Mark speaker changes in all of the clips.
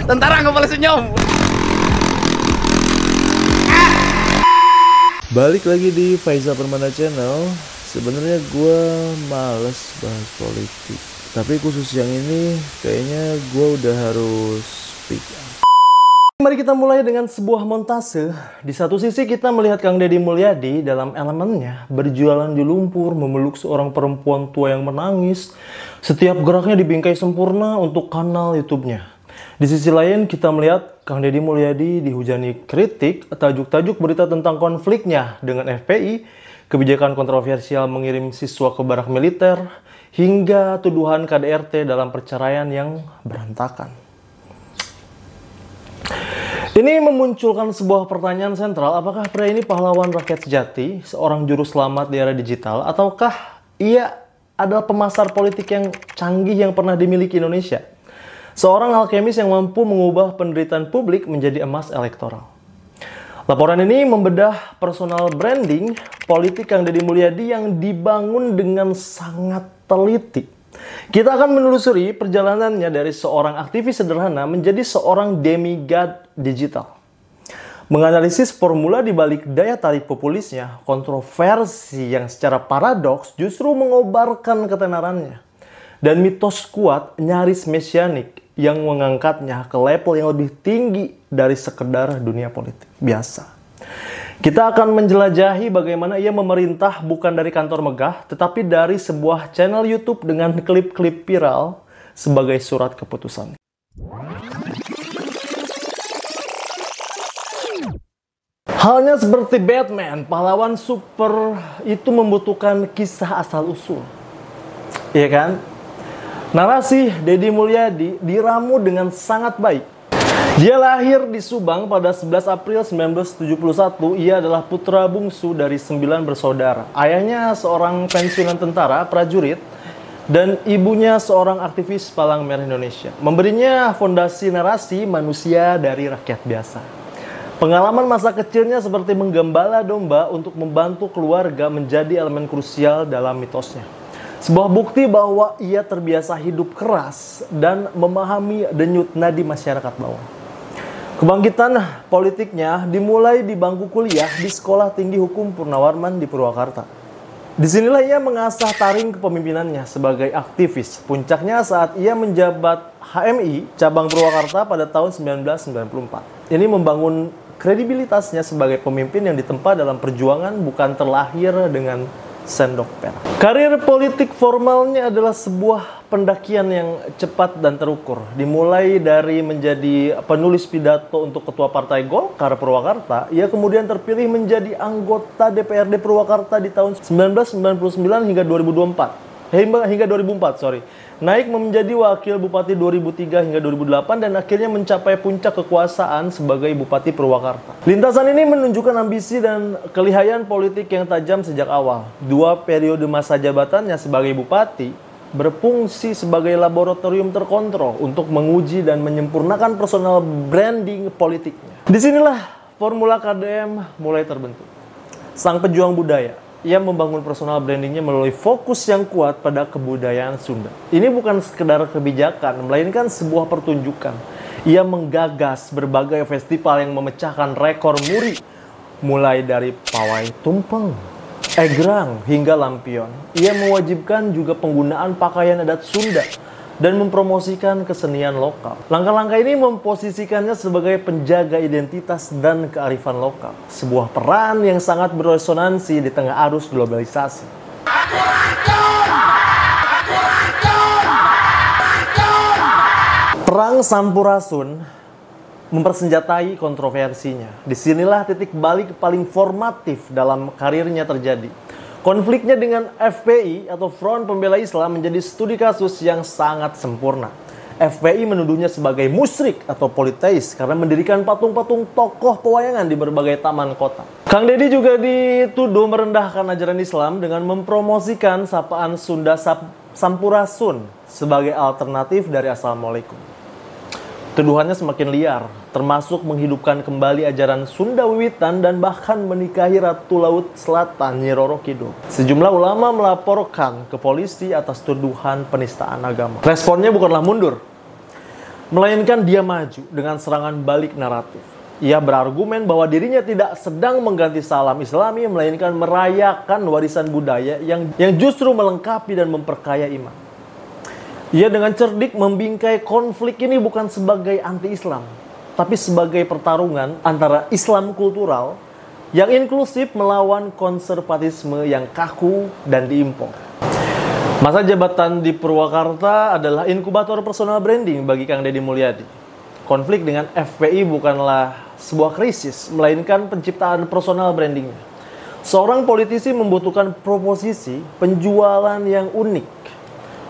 Speaker 1: Tentara nggak boleh senyum.
Speaker 2: Balik lagi di Faizal Permana Channel. Sebenarnya gue males bahas politik, tapi khusus yang ini kayaknya gue udah harus speak up. Mari kita mulai dengan sebuah montase. Di satu sisi kita melihat Kang Deddy Mulyadi dalam elemennya berjualan di lumpur, memeluk seorang perempuan tua yang menangis. Setiap geraknya dibingkai sempurna untuk kanal YouTube-nya. Di sisi lain kita melihat Kang Deddy Mulyadi dihujani kritik, tajuk-tajuk berita tentang konfliknya dengan FPI, kebijakan kontroversial mengirim siswa ke barak militer, hingga tuduhan KDRT dalam perceraian yang berantakan. Ini memunculkan sebuah pertanyaan sentral, apakah pria ini pahlawan rakyat sejati, seorang juru selamat di era digital, ataukah ia adalah pemasar politik yang canggih yang pernah dimiliki Indonesia? Seorang alkemis yang mampu mengubah penderitaan publik menjadi emas elektoral. Laporan ini membedah personal branding politik Kang Deddy Mulyadi yang dibangun dengan sangat teliti. Kita akan menelusuri perjalanannya dari seorang aktivis sederhana menjadi seorang demigod digital. Menganalisis formula di balik daya tarik populisnya, kontroversi yang secara paradoks justru mengobarkan ketenarannya, dan mitos kuat nyaris mesianik yang mengangkatnya ke level yang lebih tinggi dari sekedar dunia politik biasa. Kita akan menjelajahi bagaimana ia memerintah bukan dari kantor megah, tetapi dari sebuah channel YouTube dengan klip-klip viral sebagai surat keputusan. Halnya seperti Batman, pahlawan super itu membutuhkan kisah asal-usul. Iya kan? Narasi Deddy Mulyadi diramu dengan sangat baik. Dia lahir di Subang pada 11 April 1971. Ia adalah putra bungsu dari 9 bersaudara. Ayahnya seorang pensiunan tentara, prajurit, dan ibunya seorang aktivis Palang Merah Indonesia. Memberinya fondasi narasi manusia dari rakyat biasa. Pengalaman masa kecilnya seperti menggembala domba untuk membantu keluarga menjadi elemen krusial dalam mitosnya. Sebuah bukti bahwa ia terbiasa hidup keras dan memahami denyut nadi masyarakat bawah. Kebangkitan politiknya dimulai di bangku kuliah di Sekolah Tinggi Hukum Purnawarman di Purwakarta. Disinilah ia mengasah taring kepemimpinannya sebagai aktivis. Puncaknya saat ia menjabat HMI cabang Purwakarta pada tahun 1994. Ini membangun kredibilitasnya sebagai pemimpin yang ditempa dalam perjuangan bukan terlahir dengan sendok perak. Karir politik formalnya adalah sebuah pendakian yang cepat dan terukur. Dimulai dari menjadi penulis pidato untuk Ketua Partai Golkar Purwakarta, ia kemudian terpilih menjadi anggota DPRD Purwakarta di tahun 1999 hingga 2004. Naik menjadi wakil bupati 2003 hingga 2008 dan akhirnya mencapai puncak kekuasaan sebagai Bupati Purwakarta. Lintasan ini menunjukkan ambisi dan kelihayan politik yang tajam sejak awal. 2 periode masa jabatannya sebagai bupati berfungsi sebagai laboratorium terkontrol untuk menguji dan menyempurnakan personal branding politiknya. Disinilah formula KDM mulai terbentuk. Sang pejuang budaya, ia membangun personal brandingnya melalui fokus yang kuat pada kebudayaan Sunda. Ini bukan sekedar kebijakan, melainkan sebuah pertunjukan. Ia menggagas berbagai festival yang memecahkan rekor muri, mulai dari pawai tumpeng, egrang, hingga lampion. Ia mewajibkan juga penggunaan pakaian adat Sunda dan mempromosikan kesenian lokal. Langkah-langkah ini memposisikannya sebagai penjaga identitas dan kearifan lokal. Sebuah peran yang sangat beresonansi di tengah arus globalisasi. Perang Sampurasun mempersenjatai kontroversinya. Disinilah titik balik paling formatif dalam karirnya terjadi. Konfliknya dengan FPI atau Front Pembela Islam menjadi studi kasus yang sangat sempurna. FPI menuduhnya sebagai musyrik atau politeis karena mendirikan patung-patung tokoh pewayangan di berbagai taman kota. Kang Deddy juga dituduh merendahkan ajaran Islam dengan mempromosikan sapaan Sunda Sampurasun sebagai alternatif dari Assalamualaikum. Tuduhannya semakin liar, termasuk menghidupkan kembali ajaran Sunda Wiwitan dan bahkan menikahi Ratu Laut Selatan Nyi Roro Kidul. Sejumlah ulama melaporkan ke polisi atas tuduhan penistaan agama. Responnya bukanlah mundur, Melainkan dia maju dengan serangan balik naratif. Ia berargumen bahwa dirinya tidak sedang mengganti salam Islami, melainkan merayakan warisan budaya yang justru melengkapi dan memperkaya iman. Ia dengan cerdik membingkai konflik ini bukan sebagai anti-Islam, tapi sebagai pertarungan antara Islam kultural yang inklusif melawan konservatisme yang kaku dan diimpor. Masa jabatan di Purwakarta adalah inkubator personal branding bagi Kang Deddy Mulyadi. Konflik dengan FPI bukanlah sebuah krisis, melainkan penciptaan personal brandingnya. Seorang politisi membutuhkan proposisi penjualan yang unik.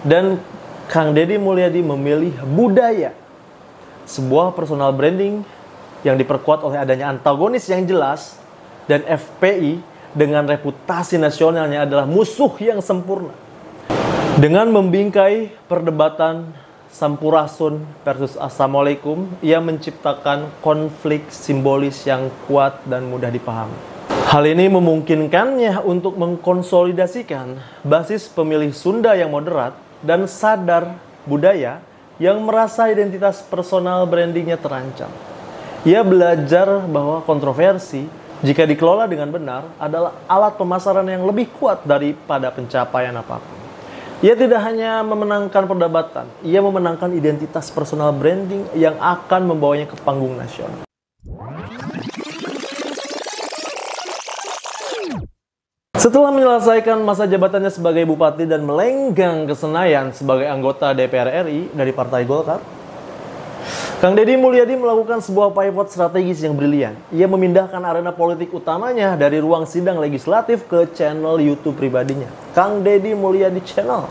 Speaker 2: Dan Kang Deddy Mulyadi memilih budaya. Sebuah personal branding yang diperkuat oleh adanya antagonis yang jelas, dan FPI dengan reputasi nasionalnya adalah musuh yang sempurna. Dengan membingkai perdebatan Sampurasun versus Assalamualaikum, ia menciptakan konflik simbolis yang kuat dan mudah dipahami. Hal ini memungkinkannya untuk mengkonsolidasikan basis pemilih Sunda yang moderat dan sadar budaya yang merasa identitas personal brandingnya terancam. Ia belajar bahwa kontroversi, jika dikelola dengan benar, adalah alat pemasaran yang lebih kuat daripada pencapaian apapun. Ia tidak hanya memenangkan perdebatan, ia memenangkan identitas personal branding yang akan membawanya ke panggung nasional. Setelah menyelesaikan masa jabatannya sebagai bupati dan melenggang ke Senayan sebagai anggota DPR RI dari Partai Golkar, Kang Deddy Mulyadi melakukan sebuah pivot strategis yang brilian. Ia memindahkan arena politik utamanya dari ruang sidang legislatif ke channel YouTube pribadinya, Kang Deddy Mulyadi Channel.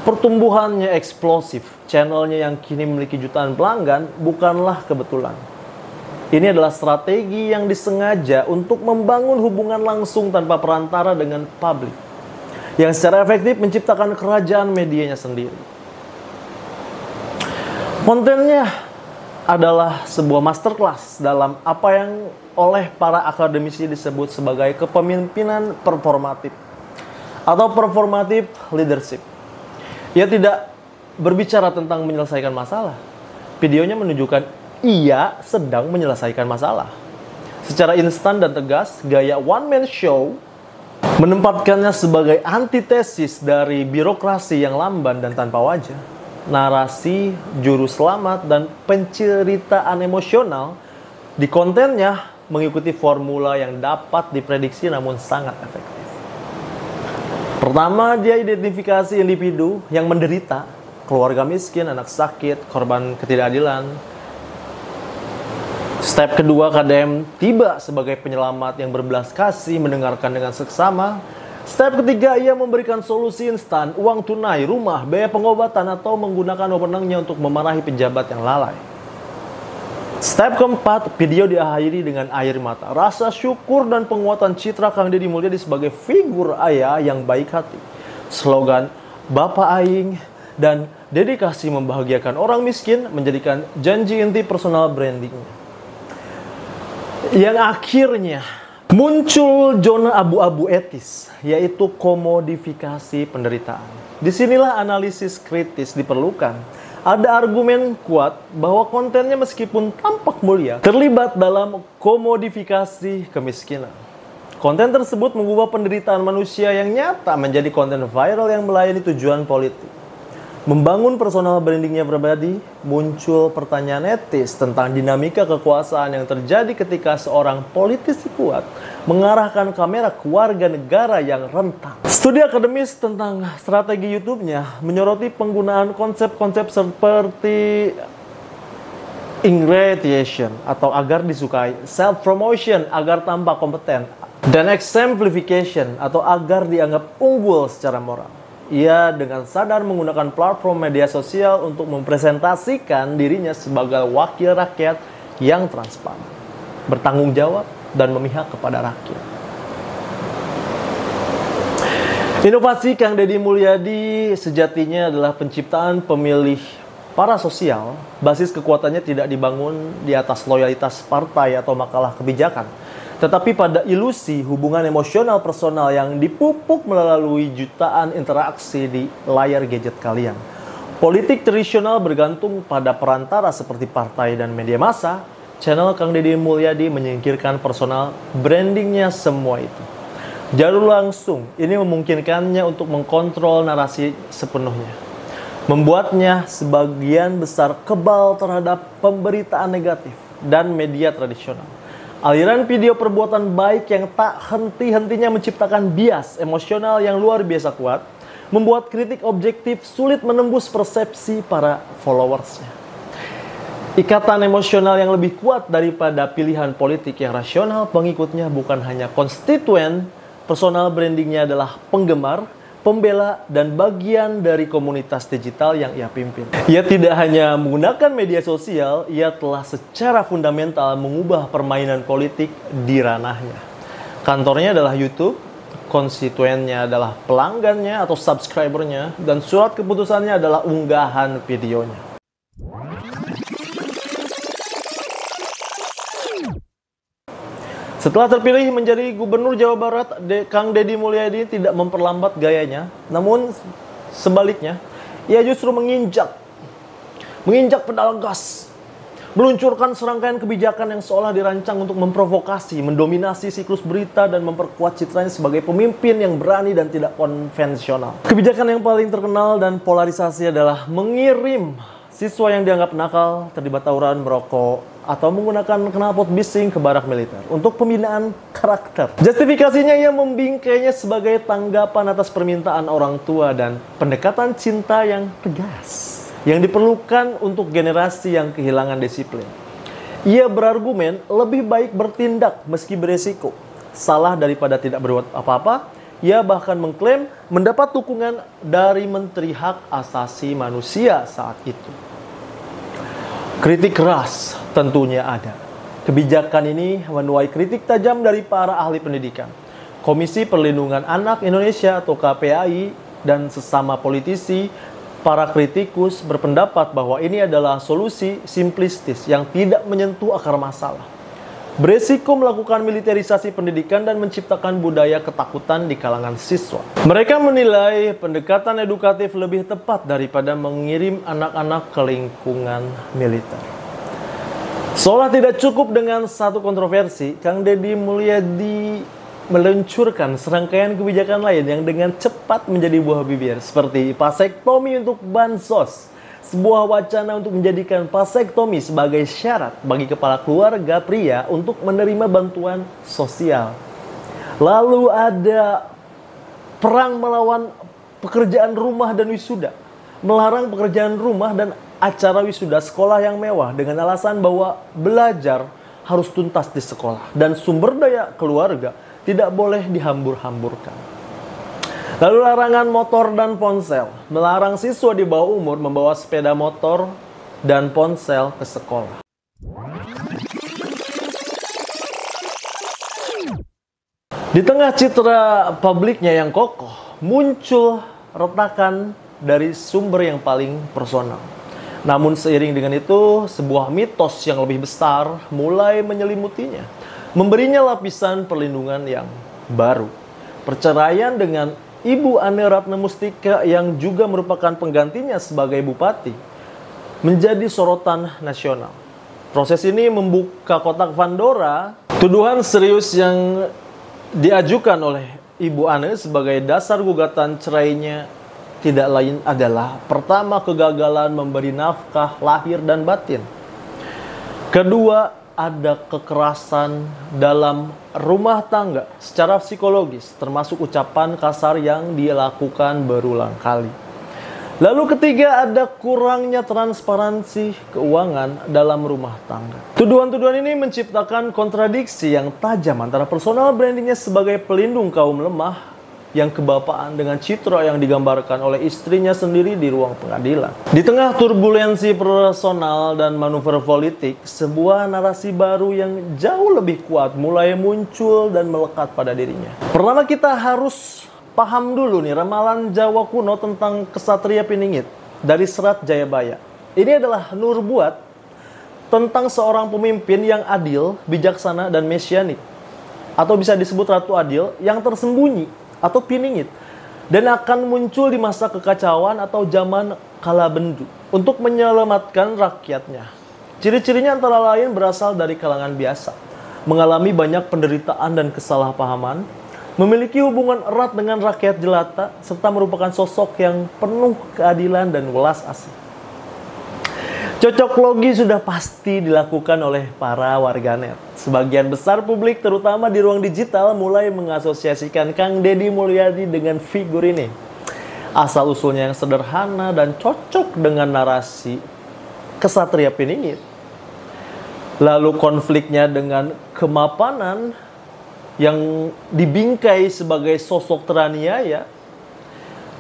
Speaker 2: Pertumbuhannya eksplosif, channelnya yang kini memiliki jutaan pelanggan bukanlah kebetulan. Ini adalah strategi yang disengaja untuk membangun hubungan langsung tanpa perantara dengan publik, yang secara efektif menciptakan kerajaan medianya sendiri. Kontennya adalah sebuah masterclass dalam apa yang oleh para akademisi disebut sebagai kepemimpinan performatif atau performative leadership. Ia tidak berbicara tentang menyelesaikan masalah. Videonya menunjukkan ia sedang menyelesaikan masalah. Secara instan dan tegas, gaya one-man show menempatkannya sebagai antitesis dari birokrasi yang lamban dan tanpa wajah. Narasi, juru selamat, dan penceritaan emosional di kontennya mengikuti formula yang dapat diprediksi namun sangat efektif. Pertama, dia identifikasi individu yang menderita, keluarga miskin, anak sakit, korban ketidakadilan. Step kedua, KDM tiba sebagai penyelamat yang berbelas kasih, mendengarkan dengan seksama. Step ketiga, ia memberikan solusi instan, uang tunai, rumah, biaya pengobatan, atau menggunakan wewenangnya untuk memarahi pejabat yang lalai. Step keempat, video diakhiri dengan air mata, rasa syukur dan penguatan citra Kang Deddy Mulyadi sebagai figur ayah yang baik hati. Slogan Bapak Aing dan dedikasi membahagiakan orang miskin menjadikan janji inti personal branding. Yang akhirnya muncul zona abu-abu etis, yaitu komodifikasi penderitaan. Disinilah analisis kritis diperlukan. Ada argumen kuat bahwa kontennya meskipun tampak mulia, terlibat dalam komodifikasi kemiskinan. Konten tersebut mengubah penderitaan manusia yang nyata menjadi konten viral yang melayani tujuan politik. Membangun personal brandingnya pribadi, muncul pertanyaan etis tentang dinamika kekuasaan yang terjadi ketika seorang politisi kuat mengarahkan kamera ke warga negara yang rentan. Studi akademis tentang strategi YouTube-nya menyoroti penggunaan konsep-konsep seperti ingratiation atau agar disukai, self-promotion agar tampak kompeten, dan exemplification atau agar dianggap unggul secara moral. Ia dengan sadar menggunakan platform media sosial untuk mempresentasikan dirinya sebagai wakil rakyat yang transparan, bertanggung jawab, dan memihak kepada rakyat. Inovasi Kang Deddy Mulyadi sejatinya adalah penciptaan pemilih parasosial. Basis kekuatannya tidak dibangun di atas loyalitas partai atau makalah kebijakan, tetapi pada ilusi hubungan emosional personal yang dipupuk melalui jutaan interaksi di layar gadget kalian. Politik tradisional bergantung pada perantara seperti partai dan media massa. Channel Kang Deddy Mulyadi menyingkirkan personal brandingnya semua itu. Jalur langsung ini memungkinkannya untuk mengkontrol narasi sepenuhnya. Membuatnya sebagian besar kebal terhadap pemberitaan negatif dan media tradisional. Aliran video perbuatan baik yang tak henti-hentinya menciptakan bias emosional yang luar biasa kuat, membuat kritik objektif sulit menembus persepsi para followersnya. Ikatan emosional yang lebih kuat daripada pilihan politik yang rasional pengikutnya bukan hanya konstituen, personal brandingnya adalah penggemar, pembela, dan bagian dari komunitas digital yang ia pimpin. Ia tidak hanya menggunakan media sosial, ia telah secara fundamental mengubah permainan politik di ranahnya. Kantornya adalah YouTube, konstituennya adalah pelanggannya atau subscribernya, dan surat keputusannya adalah unggahan videonya. Setelah terpilih menjadi Gubernur Jawa Barat, Kang Deddy Mulyadi tidak memperlambat gayanya, namun sebaliknya, ia justru menginjak pedal gas, meluncurkan serangkaian kebijakan yang seolah dirancang untuk memprovokasi, mendominasi siklus berita, dan memperkuat citranya sebagai pemimpin yang berani dan tidak konvensional. Kebijakan yang paling terkenal dan polarisasi adalah mengirim siswa yang dianggap nakal, terlibat tawuran, merokok, atau menggunakan knalpot bising ke barak militer untuk pembinaan karakter. Justifikasinya ia membingkainya sebagai tanggapan atas permintaan orang tua dan pendekatan cinta yang tegas yang diperlukan untuk generasi yang kehilangan disiplin. Ia berargumen lebih baik bertindak meski beresiko, salah daripada tidak berbuat apa-apa. Ia bahkan mengklaim mendapat dukungan dari Menteri Hak Asasi Manusia saat itu. Kritik keras tentunya ada. Kebijakan ini menuai kritik tajam dari para ahli pendidikan, Komisi Perlindungan Anak Indonesia atau KPAI, dan sesama politisi. Para kritikus berpendapat bahwa ini adalah solusi simplistis yang tidak menyentuh akar masalah. Beresiko melakukan militerisasi pendidikan dan menciptakan budaya ketakutan di kalangan siswa. Mereka menilai pendekatan edukatif lebih tepat daripada mengirim anak-anak ke lingkungan militer. Seolah tidak cukup dengan satu kontroversi, Kang Deddy Mulyadi meluncurkan serangkaian kebijakan lain yang dengan cepat menjadi buah bibir, seperti vasektomi untuk bansos, sebuah wacana untuk menjadikan vasektomi sebagai syarat bagi kepala keluarga pria untuk menerima bantuan sosial. Lalu ada perang melawan pekerjaan rumah dan wisuda, melarang pekerjaan rumah dan acara wisuda sekolah yang mewah dengan alasan bahwa belajar harus tuntas di sekolah dan sumber daya keluarga tidak boleh dihambur-hamburkan. Lalu larangan motor dan ponsel, melarang siswa di bawah umur membawa sepeda motor dan ponsel ke sekolah. Di tengah citra publiknya yang kokoh, muncul retakan dari sumber yang paling personal. Namun seiring dengan itu, sebuah mitos yang lebih besar mulai menyelimutinya, memberinya lapisan perlindungan yang baru. Perceraian dengan Ibu Ane Ratna Mustika yang juga merupakan penggantinya sebagai bupati menjadi sorotan nasional. Proses ini membuka kotak Pandora. Tuduhan serius yang diajukan oleh Ibu Ane sebagai dasar gugatan cerainya tidak lain adalah pertama, kegagalan memberi nafkah lahir dan batin. Kedua, ada kekerasan dalam rumah tangga secara psikologis, termasuk ucapan kasar yang dilakukan berulang kali. Lalu ketiga, ada kurangnya transparansi keuangan dalam rumah tangga. Tuduhan-tuduhan ini menciptakan kontradiksi yang tajam antara personal brandingnya sebagai pelindung kaum lemah yang kebapaan dengan citra yang digambarkan oleh istrinya sendiri di ruang pengadilan. Di tengah turbulensi personal dan manuver politik, sebuah narasi baru yang jauh lebih kuat mulai muncul dan melekat pada dirinya. Pertama, kita harus paham dulu nih ramalan Jawa kuno tentang kesatria piningit dari Serat Jayabaya. Ini adalah nubuat tentang seorang pemimpin yang adil, bijaksana, dan mesianik, atau bisa disebut Ratu Adil yang tersembunyi atau piningit. dan akan muncul di masa kekacauan atau zaman kala bendu untuk menyelamatkan rakyatnya. Ciri-cirinya antara lain berasal dari kalangan biasa, mengalami banyak penderitaan dan kesalahpahaman, memiliki hubungan erat dengan rakyat jelata, serta merupakan sosok yang penuh keadilan dan welas asih. Cocok logi sudah pasti dilakukan oleh para warganet. Sebagian besar publik, terutama di ruang digital, mulai mengasosiasikan Kang Deddy Mulyadi dengan figur ini. Asal-usulnya yang sederhana dan cocok dengan narasi Ksatria Piningit. Lalu konfliknya dengan kemapanan yang dibingkai sebagai sosok teraniaya.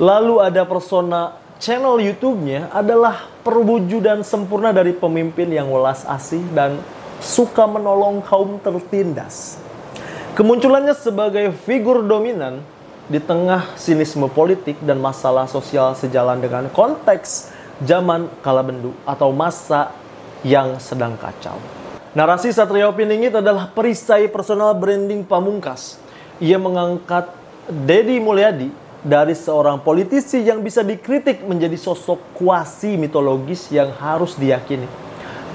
Speaker 2: Lalu ada persona channel YouTube-nya adalah perwujudan sempurna dari pemimpin yang welas asih dan suka menolong kaum tertindas. Kemunculannya sebagai figur dominan di tengah sinisme politik dan masalah sosial sejalan dengan konteks zaman kala bendu atau masa yang sedang kacau. Narasi Ksatria Piningit adalah perisai personal branding pamungkas. Ia mengangkat Deddy Mulyadi dari seorang politisi yang bisa dikritik menjadi sosok kuasi mitologis yang harus diyakini.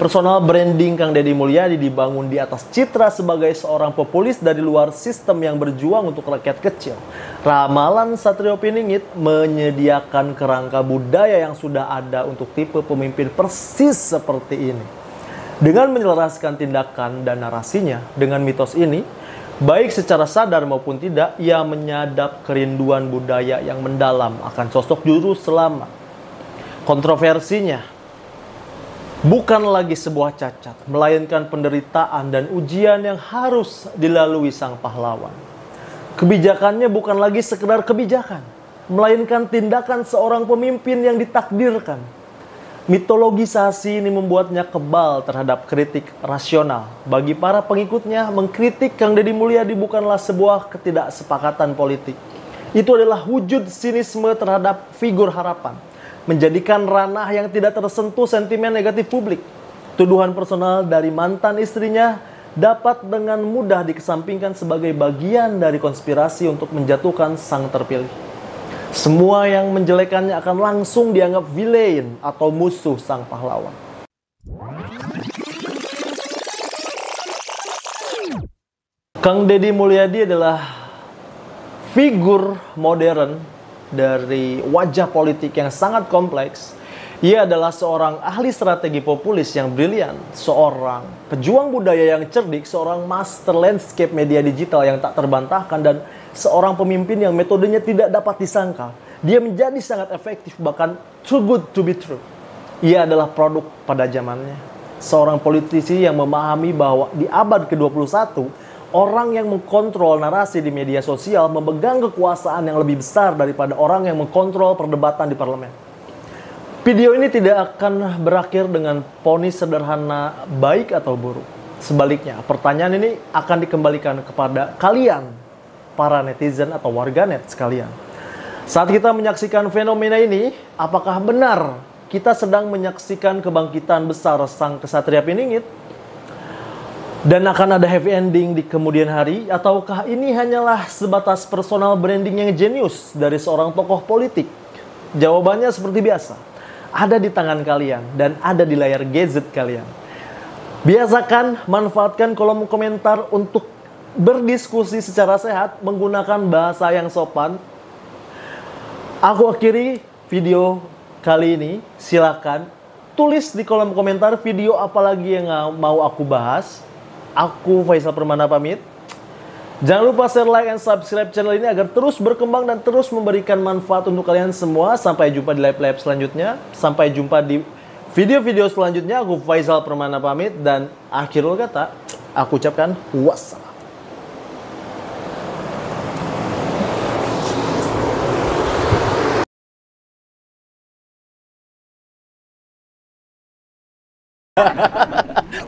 Speaker 2: Personal branding Kang Deddy Mulyadi dibangun di atas citra sebagai seorang populis dari luar sistem yang berjuang untuk rakyat kecil. Ramalan Ksatria Piningit menyediakan kerangka budaya yang sudah ada untuk tipe pemimpin persis seperti ini. Dengan menyelaraskan tindakan dan narasinya dengan mitos ini, baik secara sadar maupun tidak, ia menyadap kerinduan budaya yang mendalam akan sosok juru selamat. Kontroversinya bukan lagi sebuah cacat, melainkan penderitaan dan ujian yang harus dilalui sang pahlawan. Kebijakannya bukan lagi sekedar kebijakan, melainkan tindakan seorang pemimpin yang ditakdirkan. Mitologisasi ini membuatnya kebal terhadap kritik rasional. Bagi para pengikutnya, mengkritik Kang Deddy Mulyadi bukanlah sebuah ketidaksepakatan politik. Itu adalah wujud sinisme terhadap figur harapan, menjadikan ranah yang tidak tersentuh sentimen negatif publik. Tuduhan personal dari mantan istrinya dapat dengan mudah dikesampingkan sebagai bagian dari konspirasi untuk menjatuhkan sang terpilih. Semua yang menjelekannya akan langsung dianggap villain atau musuh sang pahlawan. Kang Deddy Mulyadi adalah figur modern dari wajah politik yang sangat kompleks. Ia adalah seorang ahli strategi populis yang brilian, seorang pejuang budaya yang cerdik, seorang master landscape media digital yang tak terbantahkan, dan seorang pemimpin yang metodenya tidak dapat disangkal. Dia menjadi sangat efektif, bahkan too good to be true. Ia adalah produk pada zamannya. Seorang politisi yang memahami bahwa di abad ke-21, orang yang mengkontrol narasi di media sosial memegang kekuasaan yang lebih besar daripada orang yang mengkontrol perdebatan di parlemen. Video ini tidak akan berakhir dengan vonis sederhana baik atau buruk. Sebaliknya, pertanyaan ini akan dikembalikan kepada kalian, para netizen atau warganet sekalian. Saat kita menyaksikan fenomena ini, apakah benar kita sedang menyaksikan kebangkitan besar sang Ksatria Piningit dan akan ada happy ending di kemudian hari, ataukah ini hanyalah sebatas personal branding yang jenius dari seorang tokoh politik? Jawabannya seperti biasa, ada di tangan kalian dan ada di layar gadget kalian. Biasakan manfaatkan kolom komentar untuk berdiskusi secara sehat menggunakan bahasa yang sopan. Aku akhiri video kali ini. Silakan tulis di kolom komentar video apa lagi yang mau aku bahas. Aku Faisal Permana pamit. Jangan lupa share, like, and subscribe channel ini agar terus berkembang dan terus memberikan manfaat untuk kalian semua. Sampai jumpa di live-live selanjutnya. Sampai jumpa di video-video selanjutnya. Aku Faisal Permana pamit, dan akhirul kata aku ucapkan wassalam.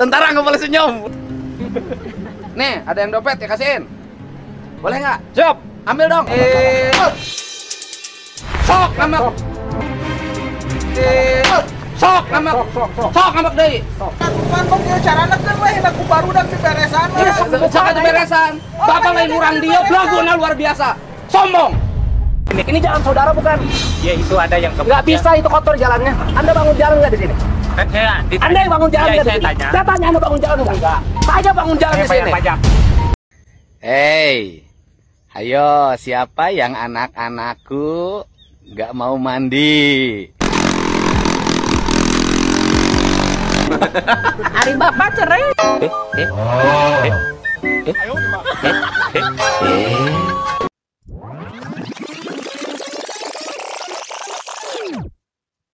Speaker 1: Tentara nggak boleh senyum. Nih, ada yang dompet ya, kasihin. Boleh nggak? Siap. Ambil dong. Sok ngambek. Sok ngambek. Sok ngambek deui.
Speaker 3: Mangkok ieu carana kan weh aku baru dak beresan we.
Speaker 1: Sok beresan. Bapak lain urang dia, blagona luar biasa. Sombong. Ini jalan saudara bukan?
Speaker 4: Ya itu ada yang
Speaker 1: Nggak bisa, itu kotor jalannya. Anda bangun jalan nggak di sini? Anda yang bangun jalan nggak di sini? Saya tanya Anda bangun jalan nggak? Saya bangun jalan di sini. Hei, ayo siapa yang anak-anakku nggak mau mandi?
Speaker 3: Hari bapak cerai.